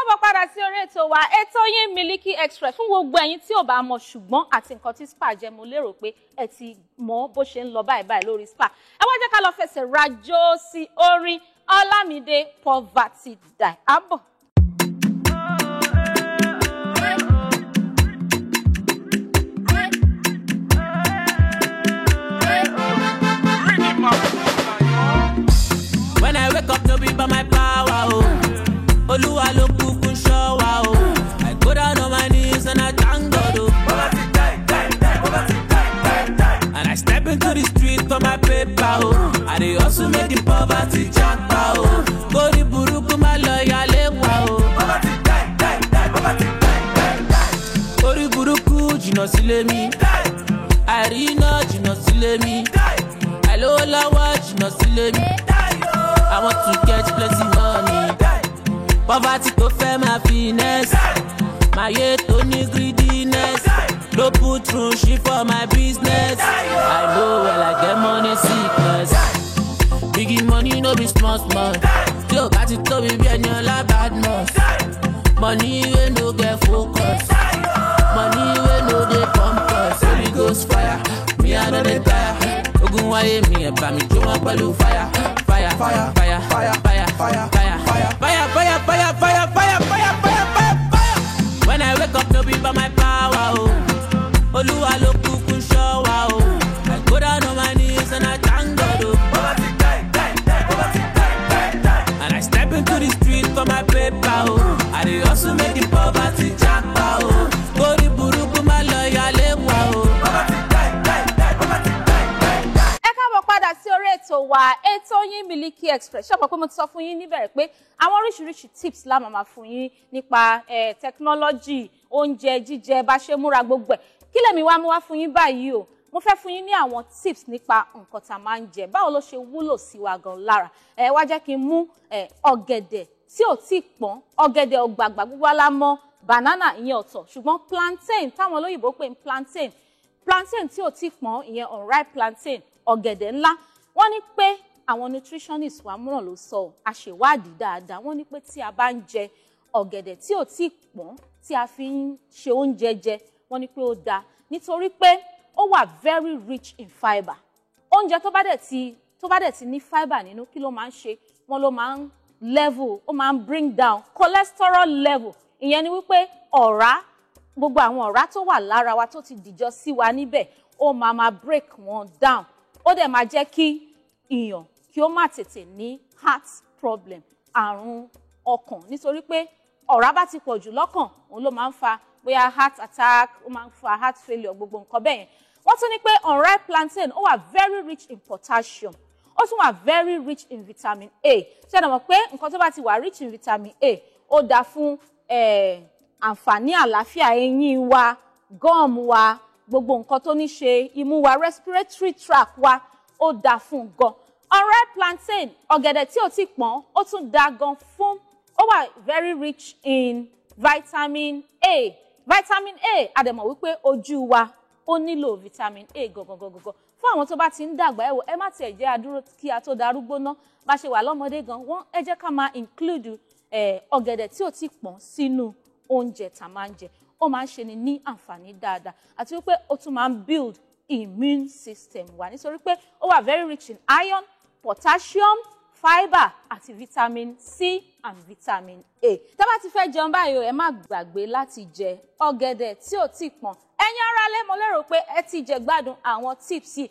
káàbọ̀ padà sí orí ètò wa ètò yín Miliki Express fún gbogbo ẹ̀yin tí ò bá mọ̀ ṣùgbọ́n àti nǹkan tí spa jẹ́ mo lérò pé ẹ ti mọ̀ bó ṣe ń lọ báyìí lórí spa ẹ wá jẹ́ ká lọ fẹsẹ̀ rajó sí orin Olamide Poverty Die àbọ̀. When I wake up, no be by my power, oh. Oluwa lo kukun show, oh. I go down on my knees and I thank God, oh. Poverty die, die, die, poverty die, die, die. And I step into the street for my paper, oh. I dey also make the poverty jumpa, oh. Go di buruku my lawyer lewa, oh. Poverty die, die, die, poverty die, die, die. Go di buruku jino sile mi, Arina jino sile mi, hello lawa jino sile mi. I want to get plenty money. Poverty to fair my finesse. My yet to need greediness. No put through shit for my business. I know well I get money sickness. Biggie money no be small. Still got it to be bien la bad nose. Money we no get focus. Money we no dey pump us. Holy Ghost fire. Me I know they tire. Ogun waye me eba mi jo wọn pẹ̀lú fire. Fire, fire, fire, fire, fire, fire, fire, fire, fire, fire, fire, fire, fire, fire, fire, fire. When I wake up, no be by my power, oh. Oluwa lo kukun show, oh. I go down on my knees and I thank God, oh. Poverty die, die, die, poverty die, die, die. And I step into the street for my paper, oh. I dey also make the poverty jumpa, oh. Go di buruku my lawyer lewa, oh. Poverty die, die, die, poverty die, die, die. Ẹ káàbọ̀ padà sí orí ètò wa ètò yín Miliki Express ṣọpọ pé mo ti sọ fún yín níbẹ̀rẹ̀ pé àwọn oríṣiríṣi tips la máa fún yín nípa technology oúnjẹ jíjẹ bá ṣe múra gbogbo ẹ̀ kí lèmi wá mú wá fún yín báyìí o mo fẹ́ fún yín ní àwọn tips nípa nǹkan tá máa ń jẹ báwo ló ṣe wúlò sí wa gan lára wá jẹ́ kí n mú ọ̀gẹ̀dẹ̀ tí ò tí pọ́n ọ̀gẹ̀dẹ̀ ọ̀gbàgbà gbogbo la mọ̀ banana ìyẹn ọ̀tọ̀ ṣùgbọ́n plantain táwọn olóyìnbó pè ní plantain tí ò tí pọ́n ìyẹn unripe plantain ọ̀gẹ̀dẹ̀ ńlá wọ́n ní pé àwọn nutritionist wa múràn ló sọ àṣèwádìí dáadáa wọ́n ní pé tí a bá ń jẹ ọ̀gẹ̀dẹ̀ tí ò tí pọ́n tí a fi ń ṣe oúnjẹ jẹ wọ́n ní pé ó dáa nítorí pé ó wà very rich in fibre oúnjẹ tó bá dẹ̀ ti ní fibre nínú kí ló máa ń ṣe wọ́n ló máa ń level ó máa ń bring down cholesterol level ìyẹn ni wípé ọ̀rá gbogbo àwọn ọ̀rá tó wà lára wa tó ti dìjọ sí wa níbẹ̀ ó máa break wọn down ó dẹ̀ máa jẹ́ kí ìyàn kí ó má tètè ní heart problem àrùn ọkàn nítorí pé ọ̀rá bá ti pọ̀ jù lọ́kàn òun ló máa ń fa bóyá heart attack ó máa ń fa heart failure gbogbo nǹkan bẹ́ẹ̀ yẹn wọ́n tún ní pé unripe plantain ó wà very rich in potassium ó tún wà very rich in vitamin A ṣé ẹ mọ̀ pé nǹkan tó bá ti wà rich in vitamin A ó dáa fún àǹfààní àlàáfíà eyín wa gum wa gbogbo nǹkan tó ní ṣe imú wa respiratory tract wa ó dáa fún gan unripe plantain ọ̀gẹ̀dẹ̀ tí ò tí pọ́n ó tún dáa gan fún ó wà very rich in vitamin A a dẹ̀ mọ̀ wípé ojú wa ó nílò vitamin A gangan fún àwọn tó bá ti ń dàgbà ẹ̀wọ̀ ẹ má tiẹ̀ jẹ́ adúró kí a tó darúgbó ná bá ṣe wà lọ́mọdé gan wọ́n ẹ jẹ́ ká máa include ọ̀gẹ̀dẹ̀ tí ò tí pọ́n sínú oúnjẹ tá máa ń jẹ ó máa ń ṣe ni ní àǹfààní dáadáa àti wípé ó tún máa ń build immune system wa nítorí pé ó wà very rich in iron potassium fibre àti vitamin C and vitamin A. Tá bá ti fẹ́ jẹun báyìí ẹ má gbàgbé láti jẹ ọ̀gẹ̀dẹ̀ tí ò tí pọ́n ẹ̀yin aráalé mo lérò pé ẹ ti jẹ gbádùn àwọn tips yìí